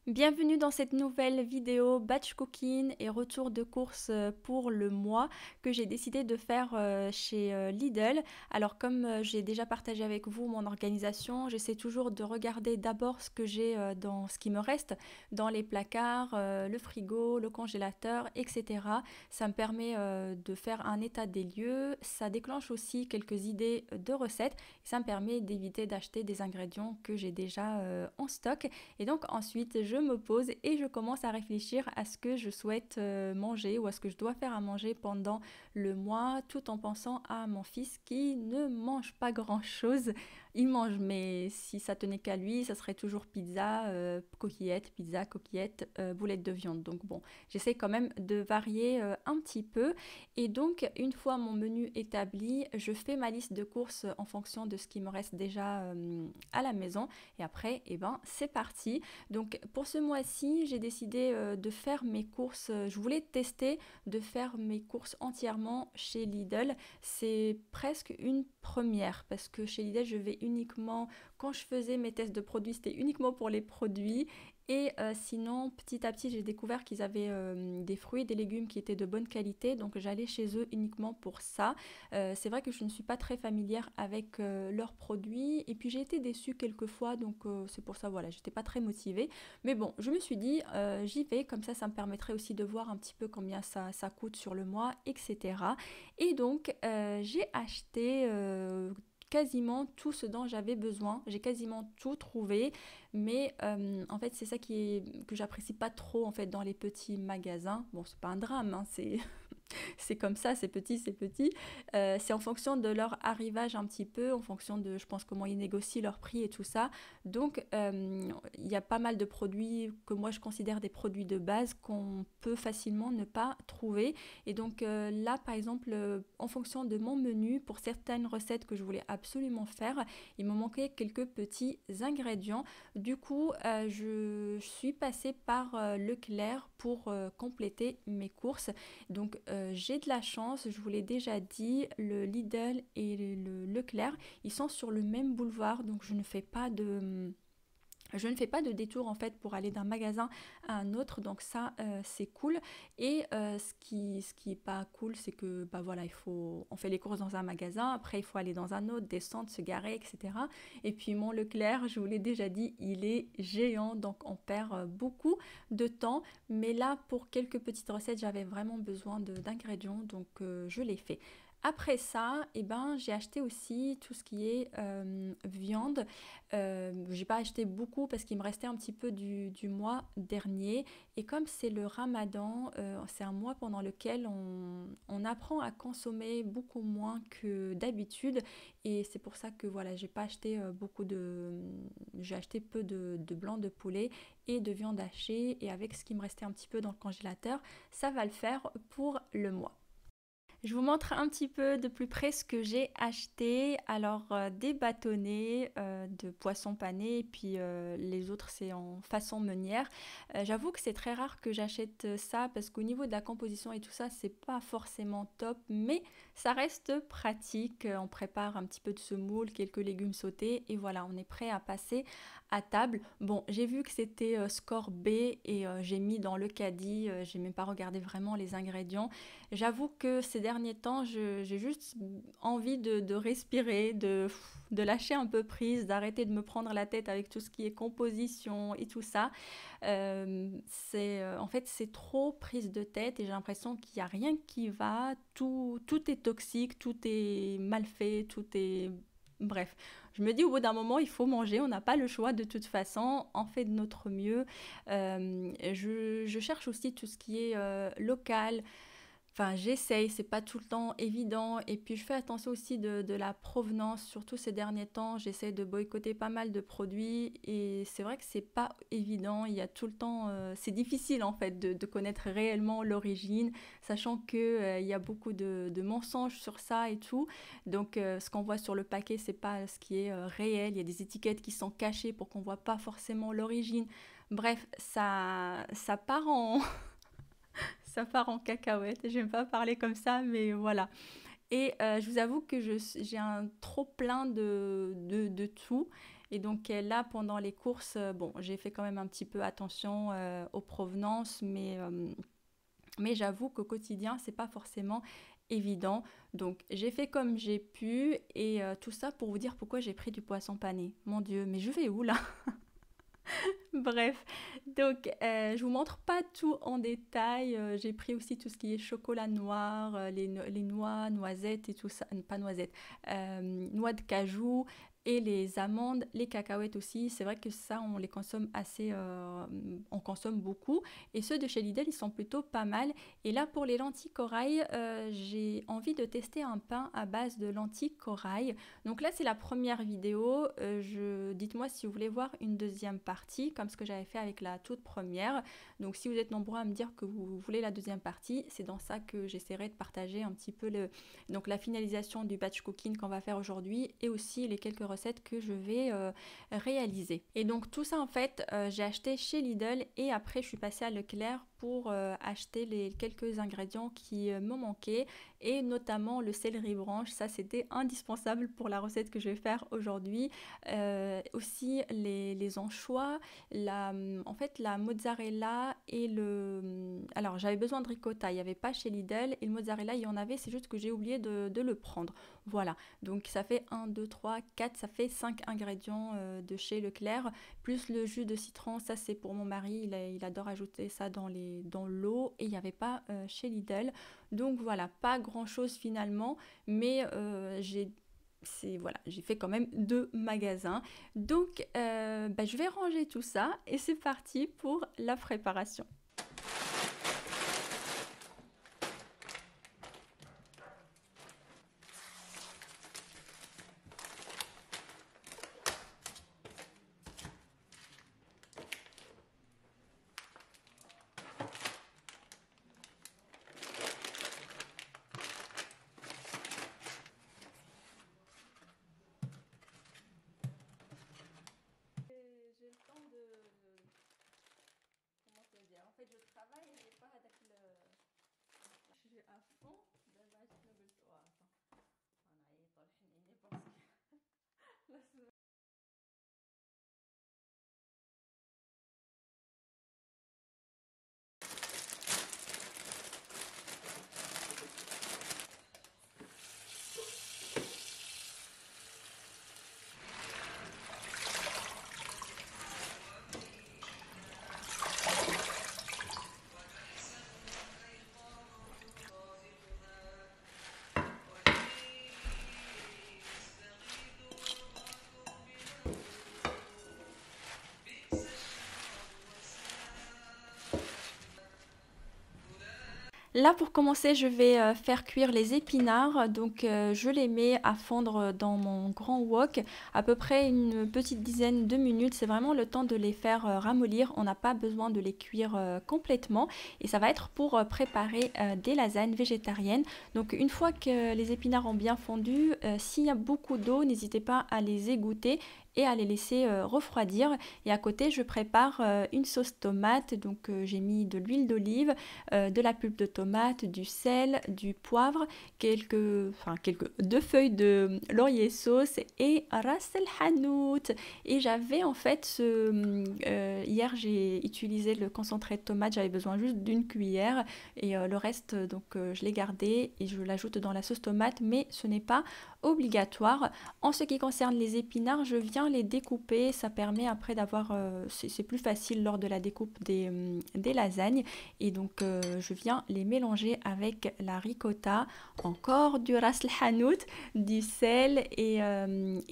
Bienvenue dans cette nouvelle vidéo batch cooking et retour de course pour le mois que j'ai décidé de faire chez Lidl. Alors comme j'ai déjà partagé avec vous mon organisation, j'essaie toujours de regarder d'abord ce que j'ai dans ce qui me reste dans les placards, le frigo, le congélateur, etc. Ça me permet de faire un état des lieux, ça déclenche aussi quelques idées de recettes et ça me permet d'éviter d'acheter des ingrédients que j'ai déjà en stock. Et donc ensuite je me pose et je commence à réfléchir à ce que je souhaite manger ou à ce que je dois faire à manger pendant le mois, tout en pensant à mon fils qui ne mange pas grand chose. Il mange, mais si ça tenait qu'à lui, ça serait toujours pizza, coquillette, boulette de viande. Donc bon, j'essaie quand même de varier un petit peu. Et donc, une fois mon menu établi, je fais ma liste de courses en fonction de ce qui me reste déjà à la maison. Et après, eh ben, c'est parti. Donc pour ce mois-ci, j'ai décidé de faire mes courses. Je voulais tester de faire mes courses entièrement chez Lidl. C'est presque une première parce que chez Lidl, je vais uniquement, quand je faisais mes tests de produits, c'était uniquement pour les produits. Et sinon, petit à petit, j'ai découvert qu'ils avaient des fruits et des légumes qui étaient de bonne qualité. Donc j'allais chez eux uniquement pour ça. C'est vrai que je ne suis pas très familière avec leurs produits. Et puis j'ai été déçue quelques fois. Donc c'est pour ça, voilà, j'étais pas très motivée. Mais bon, je me suis dit, j'y vais. Comme ça me permettrait aussi de voir un petit peu combien ça coûte sur le mois, etc. Et donc, j'ai acheté quasiment tout ce dont j'avais besoin. J'ai quasiment tout trouvé, mais en fait c'est ça que j'apprécie pas trop en fait dans les petits magasins. Bon, c'est pas un drame, hein, c'est c'est comme ça, c'est petit, c'est petit. C'est en fonction de leur arrivage un petit peu, en fonction de, je pense, comment ils négocient leur prix et tout ça. Donc, il y a pas mal de produits que moi je considère des produits de base qu'on peut facilement ne pas trouver. Et donc là, par exemple, en fonction de mon menu, pour certaines recettes que je voulais absolument faire, il me manquait quelques petits ingrédients. Du coup, je suis passée par Leclerc pour compléter mes courses. Donc j'ai de la chance, je vous l'ai déjà dit, le Lidl et le Leclerc, ils sont sur le même boulevard, donc je ne fais pas de détour en fait pour aller d'un magasin à un autre, donc ça c'est cool. Et ce qui est pas cool, c'est que bah voilà, on fait les courses dans un magasin, après il faut aller dans un autre, descendre, se garer, etc. Et puis mon Leclerc, je vous l'ai déjà dit, il est géant, donc on perd beaucoup de temps. Mais là, pour quelques petites recettes, j'avais vraiment besoin d'ingrédients, donc je l'ai fait. Après ça, eh ben, j'ai acheté aussi tout ce qui est viande. J'ai pas acheté beaucoup parce qu'il me restait un petit peu du mois dernier. Et comme c'est le Ramadan, c'est un mois pendant lequel on apprend à consommer beaucoup moins que d'habitude. Et c'est pour ça que voilà, j'ai pas acheté j'ai acheté peu de blanc de poulet et de viande hachée. Et avec ce qui me restait un petit peu dans le congélateur, ça va le faire pour le mois. Je vous montre un petit peu de plus près ce que j'ai acheté. Alors des bâtonnets de poisson pané et puis les autres c'est en façon meunière. J'avoue que c'est très rare que j'achète ça parce qu'au niveau de la composition et tout ça c'est pas forcément top, mais ça reste pratique. On prépare un petit peu de semoule, quelques légumes sautés et voilà, on est prêt à passer à table. Bon, j'ai vu que c'était score B et j'ai mis dans le caddie, j'ai même pas regardé vraiment les ingrédients. J'avoue que ces derniers temps, j'ai juste envie de respirer, de lâcher un peu prise, d'arrêter de me prendre la tête avec tout ce qui est composition et tout ça. En fait, c'est trop prise de tête et j'ai l'impression qu'il n'y a rien qui va. Tout est toxique, tout est mal fait, tout est... Bref, je me dis au bout d'un moment, il faut manger, on n'a pas le choix de toute façon, on fait de notre mieux. Je cherche aussi tout ce qui est local, Enfin, j'essaye, c'est pas tout le temps évident. Et puis, je fais attention aussi de la provenance, surtout ces derniers temps. J'essaie de boycotter pas mal de produits. Et c'est vrai que c'est pas évident. Il y a tout le temps. C'est difficile en fait de connaître réellement l'origine, sachant que, il y a beaucoup de mensonges sur ça et tout. Donc, ce qu'on voit sur le paquet, c'est pas ce qui est réel. Il y a des étiquettes qui sont cachées pour qu'on voit pas forcément l'origine. Bref, ça part en, ça part en cacahuète. J'aime pas parler comme ça, mais voilà. Et je vous avoue que j'ai un trop plein de tout. Et donc là, pendant les courses, bon, j'ai fait quand même un petit peu attention aux provenances, mais j'avoue qu'au quotidien, c'est pas forcément évident. Donc j'ai fait comme j'ai pu et tout ça pour vous dire pourquoi j'ai pris du poisson pané. Mon Dieu, mais je vais où là? Bref, donc je vous montre pas tout en détail. J'ai pris aussi tout ce qui est chocolat noir, les noix, noisettes et tout ça. Pas noisettes, noix de cajou et les amandes, les cacahuètes aussi. C'est vrai que ça, on les consomme assez, on consomme beaucoup. Et ceux de chez Lidl, ils sont plutôt pas mal. Et là, pour les lentilles corail, j'ai envie de tester un pain à base de lentilles corail. Donc là, c'est la première vidéo. Dites-moi si vous voulez voir une deuxième partie, comme ce que j'avais fait avec la toute première. Donc si vous êtes nombreux à me dire que vous voulez la deuxième partie, c'est dans ça que j'essaierai de partager un petit peu donc la finalisation du batch cooking qu'on va faire aujourd'hui et aussi les quelques recettes que je vais réaliser. Et donc tout ça, en fait, j'ai acheté chez Lidl et après je suis passée à Leclerc pour acheter les quelques ingrédients qui me manquaient et notamment le céleri branche. Ça, c'était indispensable pour la recette que je vais faire aujourd'hui. Aussi les anchois, en fait la mozzarella et alors j'avais besoin de ricotta, il n'y avait pas chez Lidl et le mozzarella il y en avait, c'est juste que j'ai oublié de le prendre. Voilà, donc ça fait 1, 2, 3, 4, ça fait 5 ingrédients de chez Leclerc, plus le jus de citron, ça c'est pour mon mari, il adore ajouter ça dans l'eau et il n'y avait pas chez Lidl. Donc voilà, pas grand chose finalement, mais voilà, j'ai fait quand même 2 magasins. Donc je vais ranger tout ça et c'est parti pour la préparation. J'ai le temps comment te dire, en fait je travaille et j'ai pas avec je suis à fond dans ma أنا طالعين إني بس Là, pour commencer, je vais faire cuire les épinards. Donc, je les mets à fondre dans mon grand wok, à peu près une petite dizaine de minutes. C'est vraiment le temps de les faire ramollir. On n'a pas besoin de les cuire complètement. Et ça va être pour préparer des lasagnes végétariennes. Donc, une fois que les épinards ont bien fondu, s'il y a beaucoup d'eau, n'hésitez pas à les égoutter et à les laisser refroidir. Et à côté, je prépare une sauce tomate. Donc, j'ai mis de l'huile d'olive, de la pulpe de tomate, du sel, du poivre, quelques 2 feuilles de laurier sauce et ras el hanout. Et j'avais en fait hier j'ai utilisé le concentré de tomate, j'avais besoin juste d'une cuillère et le reste donc je l'ai gardé et je l'ajoute dans la sauce tomate, mais ce n'est pas obligatoire. En ce qui concerne les épinards, je viens les découper, ça permet après d'avoir, c'est plus facile lors de la découpe des lasagnes. Et donc je viens les mélanger avec la ricotta, encore du ras el hanout, du sel et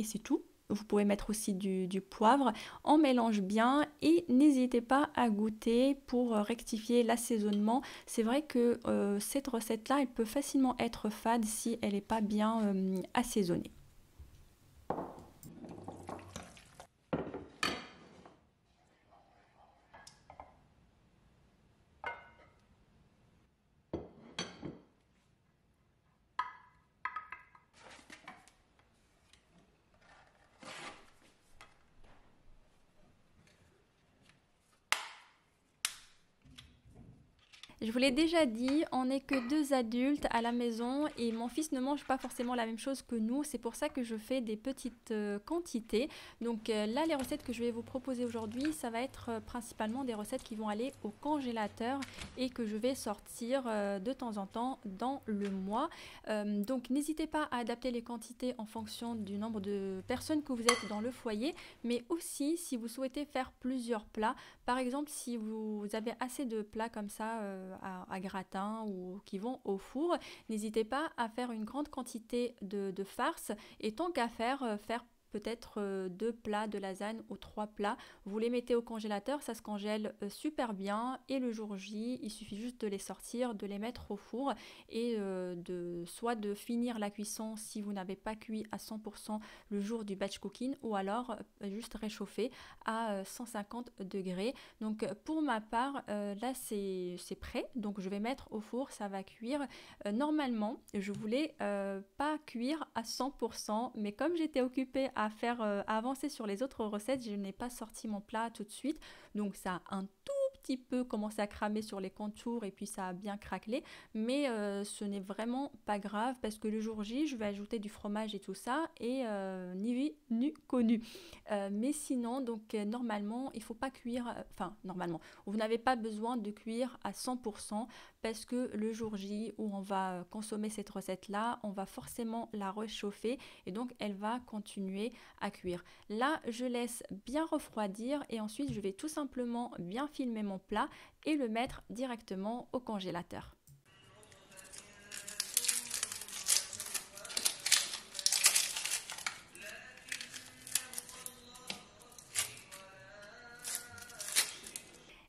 c'est tout. vous pouvez mettre aussi du poivre. On mélange bien et n'hésitez pas à goûter pour rectifier l'assaisonnement. C'est vrai que cette recette-là, elle peut facilement être fade si elle n'est pas bien assaisonnée. Je vous l'ai déjà dit, on n'est que deux adultes à la maison et mon fils ne mange pas forcément la même chose que nous. C'est pour ça que je fais des petites quantités. Donc là, les recettes que je vais vous proposer aujourd'hui, ça va être principalement des recettes qui vont aller au congélateur et que je vais sortir de temps en temps dans le mois. Donc n'hésitez pas à adapter les quantités en fonction du nombre de personnes que vous êtes dans le foyer, mais aussi si vous souhaitez faire plusieurs plats. Par exemple, si vous avez assez de plats comme ça à gratin ou qui vont au four, n'hésitez pas à faire une grande quantité de farce et tant qu'à faire, faire peut-être 2 plats de lasagne ou 3 plats. Vous les mettez au congélateur, ça se congèle super bien et le jour J, il suffit juste de les sortir, de les mettre au four et soit de finir la cuisson si vous n'avez pas cuit à 100% le jour du batch cooking ou alors juste réchauffer à 150 degrés. Donc pour ma part, là c'est prêt, donc je vais mettre au four, ça va cuire. Normalement, je voulais pas cuire à 100%, mais comme j'étais occupée à avancer sur les autres recettes, je n'ai pas sorti mon plat tout de suite, donc ça a un tout petit peu commencé à cramer sur les contours et puis ça a bien craquelé, mais ce n'est vraiment pas grave parce que le jour J, je vais ajouter du fromage et tout ça et ni vu ni connu. Mais sinon, donc normalement, il faut pas cuire, enfin normalement, vous n'avez pas besoin de cuire à 100% parce que le jour J où on va consommer cette recette-là, on va forcément la réchauffer et donc elle va continuer à cuire. Là, je laisse bien refroidir et ensuite je vais tout simplement bien filmer mon plat et le mettre directement au congélateur.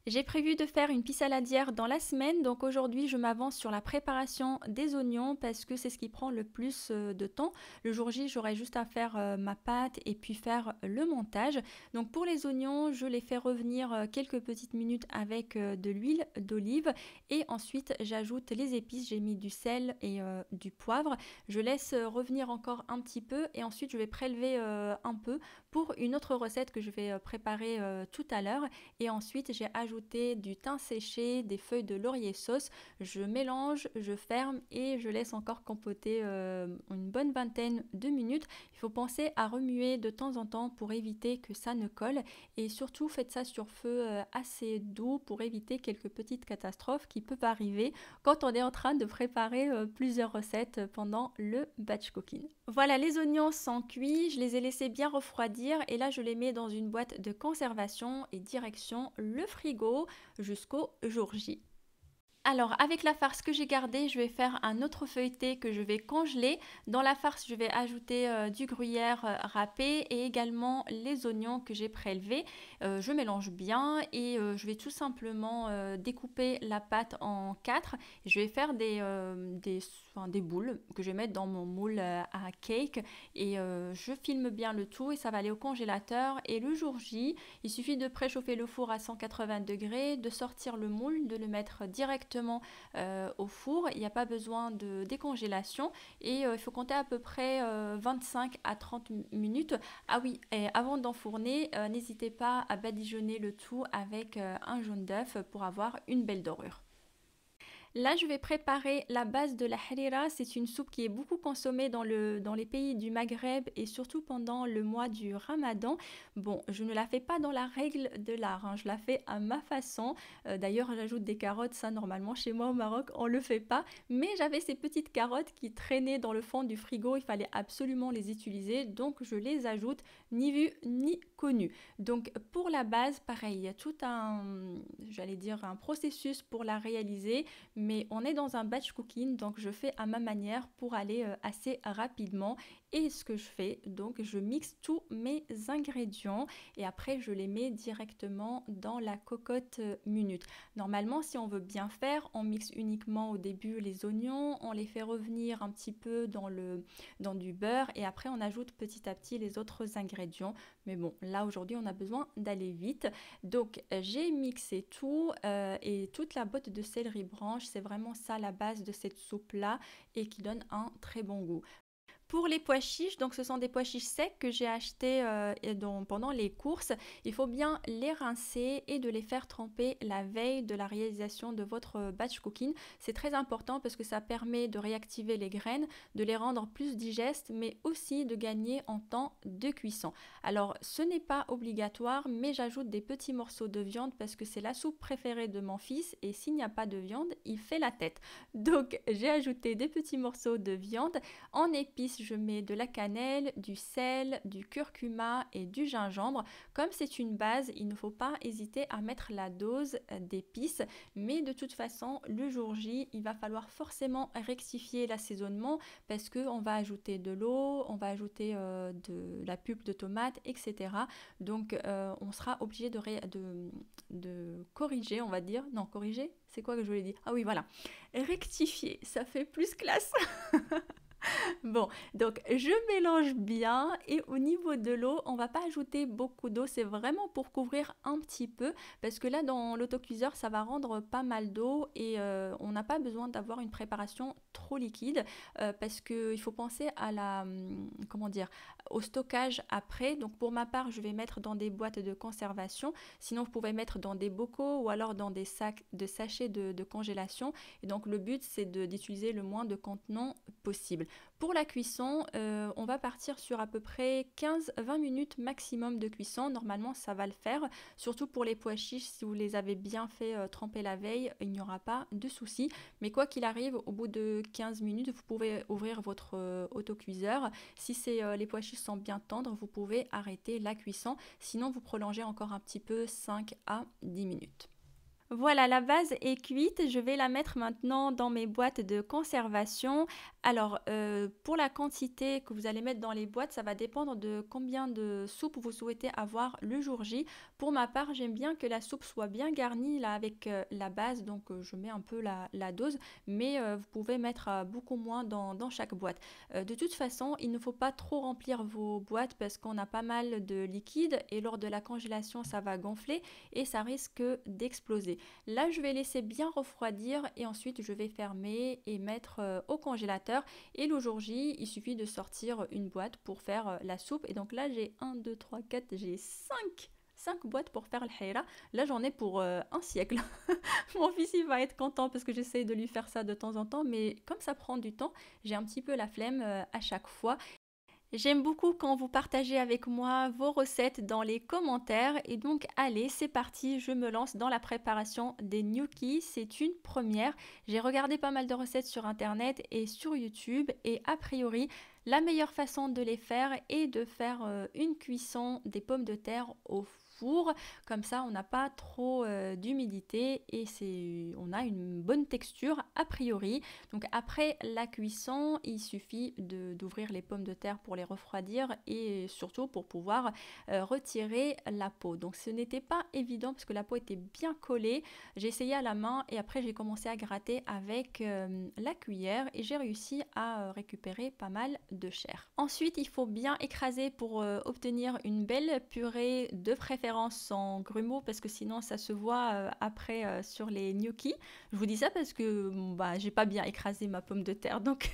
J'ai prévu de faire une pissaladière dans la semaine, donc aujourd'hui je m'avance sur la préparation des oignons parce que c'est ce qui prend le plus de temps. Le jour J, j'aurai juste à faire ma pâte et puis faire le montage. Donc pour les oignons, je les fais revenir quelques petites minutes avec de l'huile d'olive et ensuite j'ajoute les épices, j'ai mis du sel et du poivre. Je laisse revenir encore un petit peu et ensuite je vais prélever un peu pour une autre recette que je vais préparer tout à l'heure et ensuite j'ai ajouté du thym séché, des feuilles de laurier sauce. Je mélange, je ferme et je laisse encore compoter une bonne vingtaine de minutes. Il faut penser à remuer de temps en temps pour éviter que ça ne colle et surtout faites ça sur feu assez doux pour éviter quelques petites catastrophes qui peuvent arriver quand on est en train de préparer plusieurs recettes pendant le batch cooking. Voilà, les oignons sont cuits, je les ai laissés bien refroidir et là je les mets dans une boîte de conservation et direction le frigo jusqu'au jour J. Alors avec la farce que j'ai gardée, je vais faire un autre feuilleté que je vais congeler. Dans la farce, je vais ajouter du gruyère râpé et également les oignons que j'ai prélevés. Je mélange bien et je vais tout simplement découper la pâte en 4. Je vais faire des boules que je vais mettre dans mon moule à cake et je filme bien le tout et ça va aller au congélateur. Et le jour J, il suffit de préchauffer le four à 180 degrés, de sortir le moule, de le mettre directement au four. Il n'y a pas besoin de décongélation et il faut compter à peu près 25 à 30 minutes. Ah oui, et avant d'enfourner, n'hésitez pas à badigeonner le tout avec un jaune d'œuf pour avoir une belle dorure. Là, je vais préparer la base de la harira. C'est une soupe qui est beaucoup consommée dans les pays du Maghreb et surtout pendant le mois du Ramadan. Bon, je ne la fais pas dans la règle de l'art, hein, je la fais à ma façon. D'ailleurs, j'ajoute des carottes, ça normalement chez moi au Maroc, on ne le fait pas. Mais j'avais ces petites carottes qui traînaient dans le fond du frigo, il fallait absolument les utiliser. Donc, je les ajoute, ni vu ni connu. Donc, pour la base, pareil, il y a tout un processus pour la réaliser. Mais on est dans un batch cooking, donc je fais à ma manière pour aller assez rapidement Et ce que je fais, donc je mixe tous mes ingrédients et après je les mets directement dans la cocotte minute. Normalement, si on veut bien faire, on mixe uniquement au début les oignons, on les fait revenir un petit peu dans du beurre et après on ajoute petit à petit les autres ingrédients. Mais bon, là aujourd'hui on a besoin d'aller vite. Donc j'ai mixé tout et toute la botte de céleri branche, c'est vraiment ça la base de cette soupe là et qui donne un très bon goût. Pour les pois chiches, donc ce sont des pois chiches secs que j'ai achetés pendant les courses. Il faut bien les rincer et de les faire tremper la veille de la réalisation de votre batch cooking. C'est très important parce que ça permet de réactiver les graines, de les rendre plus digestes, mais aussi de gagner en temps de cuisson. Alors ce n'est pas obligatoire, mais j'ajoute des petits morceaux de viande parce que c'est la soupe préférée de mon fils et s'il n'y a pas de viande, il fait la tête. Donc j'ai ajouté des petits morceaux de viande. En épices, je mets de la cannelle, du sel, du curcuma et du gingembre. Comme c'est une base, il ne faut pas hésiter à mettre la dose d'épices. Mais de toute façon, le jour J, il va falloir forcément rectifier l'assaisonnement parce qu'on va ajouter de l'eau, on va ajouter de la pulpe de tomate, etc. Donc, on sera obligé de corriger, on va dire. Non, corriger, c'est quoi que je voulais dire? Ah oui, voilà. Rectifier, ça fait plus classe. Bon, donc je mélange bien et au niveau de l'eau, on va pas ajouter beaucoup d'eau, c'est vraiment pour couvrir un petit peu parce que là dans l'autocuiseur, ça va rendre pas mal d'eau et on n'a pas besoin d'avoir une préparation trop liquide parce qu'il faut penser à comment dire, au stockage après. Donc pour ma part, je vais mettre dans des boîtes de conservation, sinon vous pouvez mettre dans des bocaux ou alors dans des sacs de sachets de congélation et donc le but c'est d'utiliser le moins de contenants possible. Pour la cuisson, on va partir sur à peu près 15-20 minutes maximum de cuisson. Normalement, ça va le faire. Surtout pour les pois chiches, si vous les avez bien fait tremper la veille, il n'y aura pas de souci. Mais quoi qu'il arrive, au bout de 15 minutes, vous pouvez ouvrir votre autocuiseur. Si les pois chiches sont bien tendres, vous pouvez arrêter la cuisson. Sinon, vous prolongez encore un petit peu 5 à 10 minutes. Voilà, la base est cuite. Je vais la mettre maintenant dans mes boîtes de conservation. Alors, pour la quantité que vous allez mettre dans les boîtes, ça va dépendre de combien de soupe vous souhaitez avoir le jour J. Pour ma part, j'aime bien que la soupe soit bien garnie là avec la base, donc je mets un peu la dose, mais vous pouvez mettre beaucoup moins dans chaque boîte. De toute façon, il ne faut pas trop remplir vos boîtes parce qu'on a pas mal de liquide et lors de la congélation, ça va gonfler et ça risque d'exploser. Là, je vais laisser bien refroidir et ensuite je vais fermer et mettre au congélateur. Et le jour J, il suffit de sortir une boîte pour faire la soupe. Et donc là, j'ai 1, 2, 3, 4, j'ai 5 boîtes pour faire le hayra. Là, j'en ai pour un siècle. Mon fils, il va être content parce que j'essaie de lui faire ça de temps en temps. Mais comme ça prend du temps, j'ai un petit peu la flemme à chaque fois. J'aime beaucoup quand vous partagez avec moi vos recettes dans les commentaires et donc allez, c'est parti, je me lance dans la préparation des gnocchis, c'est une première. J'ai regardé pas mal de recettes sur internet et sur YouTube et a priori, la meilleure façon de les faire est de faire une cuisson des pommes de terre au four. Comme ça, on n'a pas trop d'humidité et on a une bonne texture a priori. Donc après la cuisson, il suffit d'ouvrir les pommes de terre pour les refroidir et surtout pour pouvoir retirer la peau. Donc ce n'était pas évident parce que la peau était bien collée. J'ai essayé à la main et après j'ai commencé à gratter avec la cuillère et j'ai réussi à récupérer pas mal de chair. Ensuite, il faut bien écraser pour obtenir une belle purée, de préférence sans grumeaux parce que sinon ça se voit après sur les gnocchis. Je vous dis ça parce que j'ai pas bien écrasé ma pomme de terre donc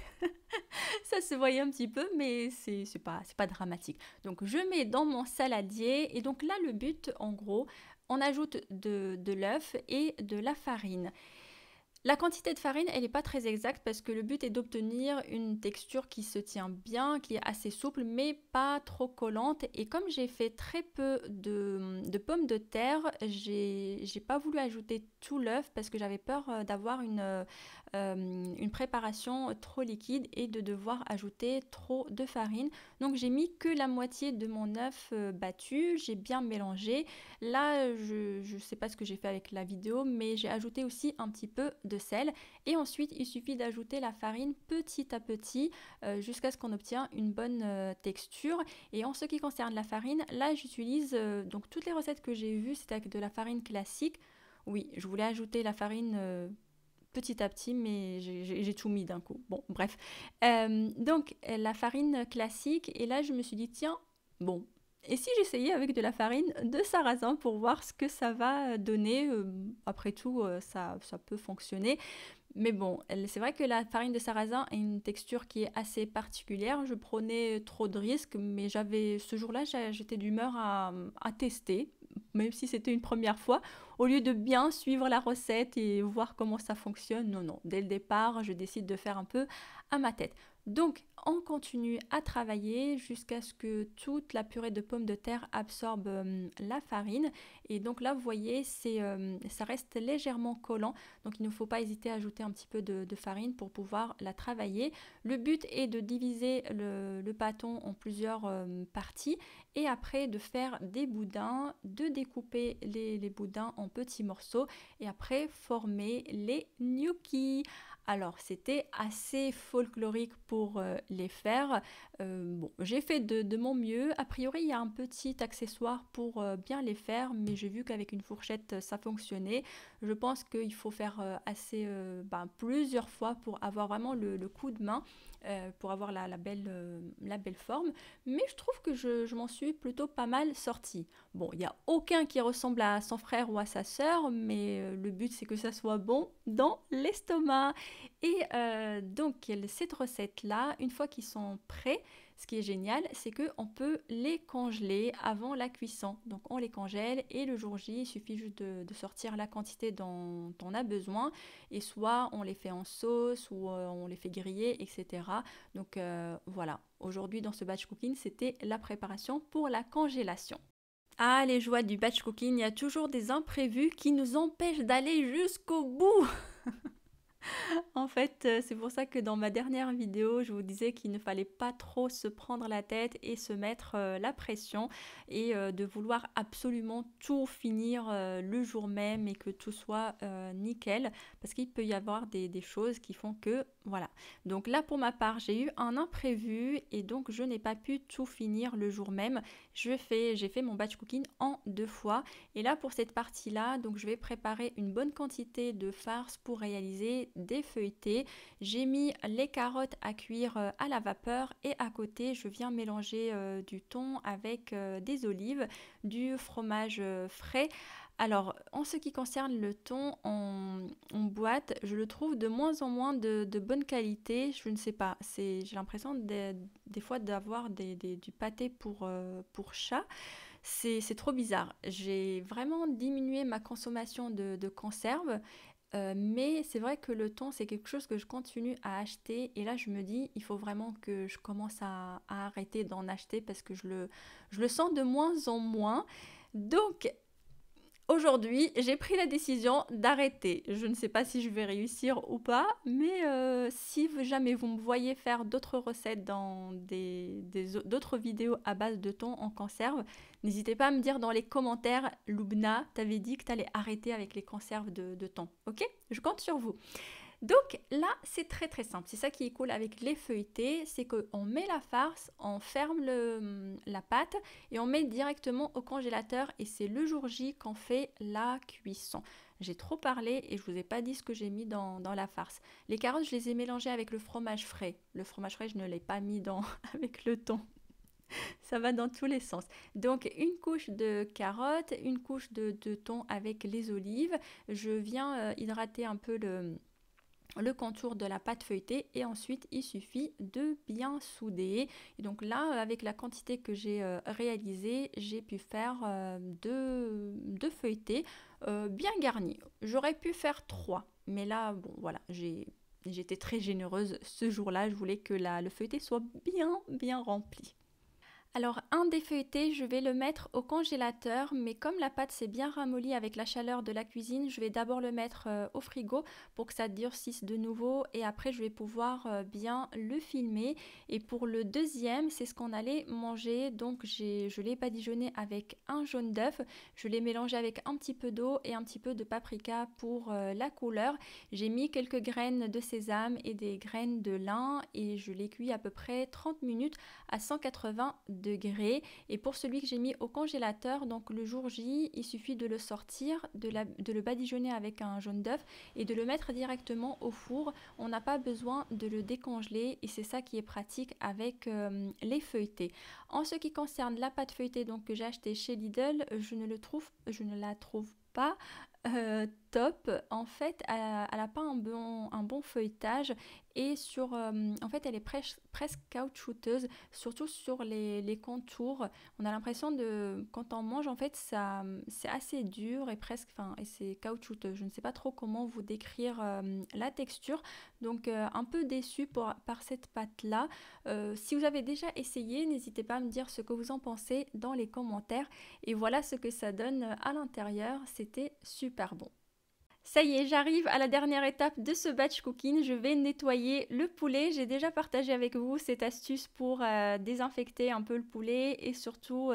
ça se voyait un petit peu mais c'est pas dramatique. Donc je mets dans mon saladier et donc là le but en gros, on ajoute de l'œuf et de la farine. La quantité de farine, elle n'est pas très exacte parce que le but est d'obtenir une texture qui se tient bien, qui est assez souple, mais pas trop collante. Et comme j'ai fait très peu de pommes de terre, j'ai pas voulu ajouter tout l'œuf parce que j'avais peur d'avoir une préparation trop liquide et de devoir ajouter trop de farine. Donc j'ai mis que la moitié de mon œuf battu, j'ai bien mélangé. Là, je ne sais pas ce que j'ai fait avec la vidéo, mais j'ai ajouté aussi un petit peu de sel. Et ensuite, il suffit d'ajouter la farine petit à petit jusqu'à ce qu'on obtienne une bonne texture. Et en ce qui concerne la farine, là j'utilise donc toutes les recettes que j'ai vues, c'était avec de la farine classique. Oui, je voulais ajouter la farine petit à petit, mais j'ai tout mis d'un coup. Bon, bref. Donc la farine classique, et là je me suis dit, tiens, bon, et si j'essayais avec de la farine de sarrasin pour voir ce que ça va donner. Après tout, ça peut fonctionner. Mais bon, c'est vrai que la farine de sarrasin a une texture qui est assez particulière. Je prenais trop de risques, mais ce jour-là, j'étais d'humeur à tester, même si c'était une première fois. Au lieu de bien suivre la recette et voir comment ça fonctionne, non, non. Dès le départ, je décide de faire un peu à ma tête. Donc, on continue à travailler jusqu'à ce que toute la purée de pommes de terre absorbe la farine. Et donc là, vous voyez, ça reste légèrement collant. Donc il ne faut pas hésiter à ajouter un petit peu de farine pour pouvoir la travailler. Le but est de diviser le pâton en plusieurs parties et après de faire des boudins, de découper les boudins en petits morceaux et après former les gnocchis. Alors, c'était assez folklorique pour les faire. Bon, j'ai fait de mon mieux. A priori, il y a un petit accessoire pour bien les faire, mais j'ai vu qu'avec une fourchette, ça fonctionnait. Je pense qu'il faut faire plusieurs fois pour avoir vraiment le coup de main, pour avoir la belle forme. Mais je trouve que je m'en suis plutôt pas mal sortie. Bon, il n'y a aucun qui ressemble à son frère ou à sa sœur, mais le but c'est que ça soit bon dans l'estomac. Et donc cette recette-là, une fois qu'ils sont prêts, ce qui est génial, c'est qu'on peut les congeler avant la cuisson. Donc on les congèle et le jour J, il suffit juste de sortir la quantité dont on a besoin. Et soit on les fait en sauce ou on les fait griller, etc. Donc voilà, aujourd'hui dans ce batch cooking, c'était la préparation pour la congélation. Ah, les joies du batch cooking, il y a toujours des imprévus qui nous empêchent d'aller jusqu'au bout. En fait, c'est pour ça que dans ma dernière vidéo, je vous disais qu'il ne fallait pas trop se prendre la tête et se mettre la pression et de vouloir absolument tout finir le jour même et que tout soit nickel parce qu'il peut y avoir des choses qui font que voilà. Donc là, pour ma part, j'ai eu un imprévu et donc je n'ai pas pu tout finir le jour même. J'ai fait mon batch cooking en 2 fois et là, pour cette partie-là, donc je vais préparer une bonne quantité de farce pour réaliser des feuilletés. J'ai mis les carottes à cuire à la vapeur et à côté, je viens mélanger du thon avec des olives, du fromage frais. Alors, en ce qui concerne le thon en boîte, je le trouve de moins en moins de bonne qualité. Je ne sais pas, j'ai l'impression des fois d'avoir du pâté pour chat. C'est trop bizarre. J'ai vraiment diminué ma consommation de conserve, mais c'est vrai que le thon, c'est quelque chose que je continue à acheter. Et là, je me dis, il faut vraiment que je commence à arrêter d'en acheter parce que je le sens de moins en moins. Donc, aujourd'hui, j'ai pris la décision d'arrêter. Je ne sais pas si je vais réussir ou pas, mais si jamais vous me voyez faire d'autres recettes dans d'autres vidéos à base de thon en conserve, n'hésitez pas à me dire dans les commentaires, Lubna, t'avais dit que t'allais arrêter avec les conserves de thon. Ok? Je compte sur vous. Donc là, c'est très très simple. C'est ça qui est cool avec les feuilletés, c'est qu'on met la farce, on ferme la pâte et on met directement au congélateur et c'est le jour J qu'on fait la cuisson. J'ai trop parlé et je vous ai pas dit ce que j'ai mis dans la farce. Les carottes, je les ai mélangées avec le fromage frais. Le fromage frais, je ne l'ai pas mis avec le thon. Ça va dans tous les sens. Donc une couche de carottes, une couche de thon avec les olives. Je viens hydrater un peu le contour de la pâte feuilletée et ensuite il suffit de bien souder. Et donc là, avec la quantité que j'ai réalisée, j'ai pu faire deux feuilletés bien garnis. J'aurais pu faire 3, mais là, bon voilà, j'étais très généreuse ce jour-là. Je voulais que le feuilleté soit bien rempli. Alors un défeuilleté, je vais le mettre au congélateur, mais comme la pâte s'est bien ramollie avec la chaleur de la cuisine, je vais d'abord le mettre au frigo pour que ça durcisse de nouveau et après je vais pouvoir bien le filmer. Et pour le deuxième, c'est ce qu'on allait manger, donc je l'ai badigeonné avec un jaune d'œuf, je l'ai mélangé avec un petit peu d'eau et un petit peu de paprika pour la couleur. J'ai mis quelques graines de sésame et des graines de lin et je l'ai cuit à peu près 30 minutes à 180 degrés. Et pour celui que j'ai mis au congélateur, donc le jour J, il suffit de le sortir, de le badigeonner avec un jaune d'œuf et de le mettre directement au four. On n'a pas besoin de le décongeler et c'est ça qui est pratique avec les feuilletés. En ce qui concerne la pâte feuilletée donc, que j'ai achetée chez Lidl, je ne la trouve pas top. En fait, elle n'a pas un bon feuilletage et en fait, elle est presque caoutchouteuse, surtout sur les contours. On a l'impression quand on mange, en fait, c'est assez dur et presque, enfin, et c'est caoutchouteux. Je ne sais pas trop comment vous décrire la texture, donc un peu déçue par cette pâte-là. Si vous avez déjà essayé, n'hésitez pas à me dire ce que vous en pensez dans les commentaires. Et voilà ce que ça donne à l'intérieur. C'était super bon. Ça y est, j'arrive à la dernière étape de ce batch cooking. Je vais nettoyer le poulet. J'ai déjà partagé avec vous cette astuce pour désinfecter un peu le poulet et surtout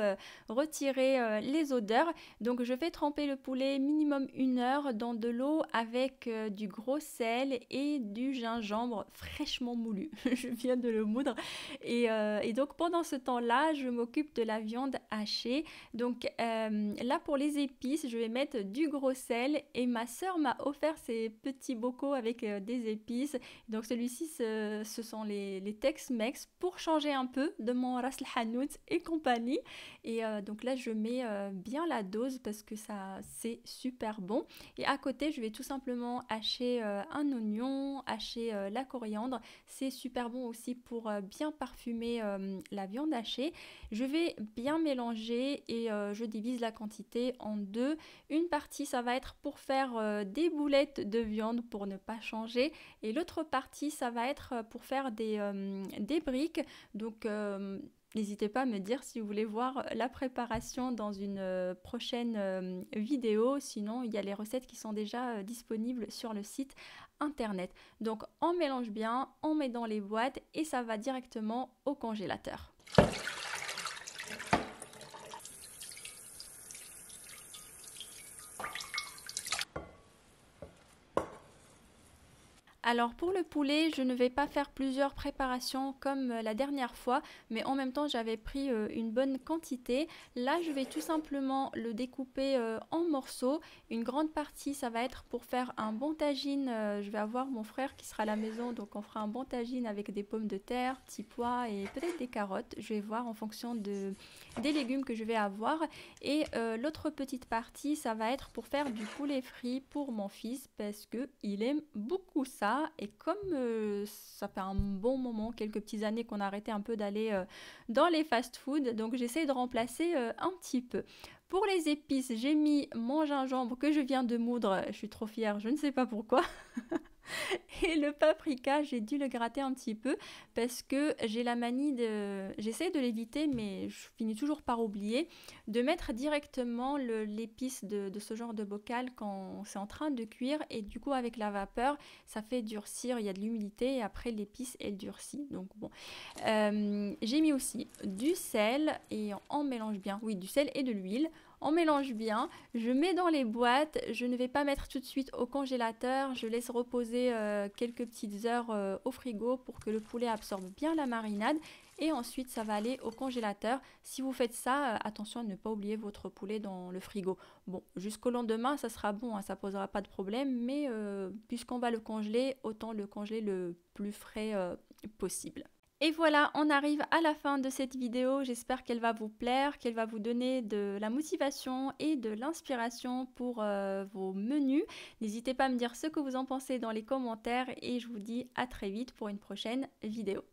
retirer les odeurs. Donc je vais tremper le poulet minimum 1 heure dans de l'eau avec du gros sel et du gingembre fraîchement moulu. Je viens de le moudre. Et donc pendant ce temps-là, je m'occupe de la viande hachée. Donc là pour les épices, je vais mettre du gros sel et ma sœur m'a offert ces petits bocaux avec des épices. Donc celui-ci, ce sont les Tex-Mex pour changer un peu de mon Ras el Hanout et compagnie. Et donc là, je mets bien la dose parce que ça, c'est super bon. Et à côté, je vais tout simplement hacher un oignon, hacher la coriandre. C'est super bon aussi pour bien parfumer la viande hachée. Je vais bien mélanger et je divise la quantité en deux. Une partie, ça va être pour faire des boulettes de viande pour ne pas changer. Et l'autre partie, ça va être pour faire des briques. Donc, n'hésitez pas à me dire si vous voulez voir la préparation dans une prochaine vidéo. Sinon, il y a les recettes qui sont déjà disponibles sur le site internet. Donc, on mélange bien, on met dans les boîtes et ça va directement au congélateur. Alors pour le poulet, je ne vais pas faire plusieurs préparations comme la dernière fois, mais en même temps j'avais pris une bonne quantité. Là je vais tout simplement le découper en morceaux. Une grande partie ça va être pour faire un bon tagine. Je vais avoir mon frère qui sera à la maison, donc on fera un bon tagine avec des pommes de terre, petits pois et peut-être des carottes. Je vais voir en fonction des légumes que je vais avoir. Et l'autre petite partie ça va être pour faire du poulet frit pour mon fils parce qu'il aime beaucoup ça. Et comme ça fait un bon moment, quelques petites années qu'on a arrêté un peu d'aller dans les fast-food, donc j'essaie de remplacer un petit peu. Pour les épices, j'ai mis mon gingembre que je viens de moudre, je suis trop fière, je ne sais pas pourquoi. Et le paprika, j'ai dû le gratter un petit peu parce que j'ai la manie j'essaie de l'éviter, mais je finis toujours par oublier, de mettre directement l'épice de ce genre de bocal quand c'est en train de cuire. Et du coup, avec la vapeur, ça fait durcir, il y a de l'humidité et après l'épice, elle durcit. Donc bon. J'ai mis aussi du sel et on mélange bien. Oui, du sel et de l'huile. On mélange bien, je mets dans les boîtes, je ne vais pas mettre tout de suite au congélateur, je laisse reposer quelques petites heures au frigo pour que le poulet absorbe bien la marinade et ensuite ça va aller au congélateur. Si vous faites ça, attention à ne pas oublier votre poulet dans le frigo. Bon, jusqu'au lendemain ça sera bon, hein, ça posera pas de problème, mais puisqu'on va le congeler, autant le congeler le plus frais possible. Et voilà, on arrive à la fin de cette vidéo. J'espère qu'elle va vous plaire, qu'elle va vous donner de la motivation et de l'inspiration pour vos menus. N'hésitez pas à me dire ce que vous en pensez dans les commentaires et je vous dis à très vite pour une prochaine vidéo.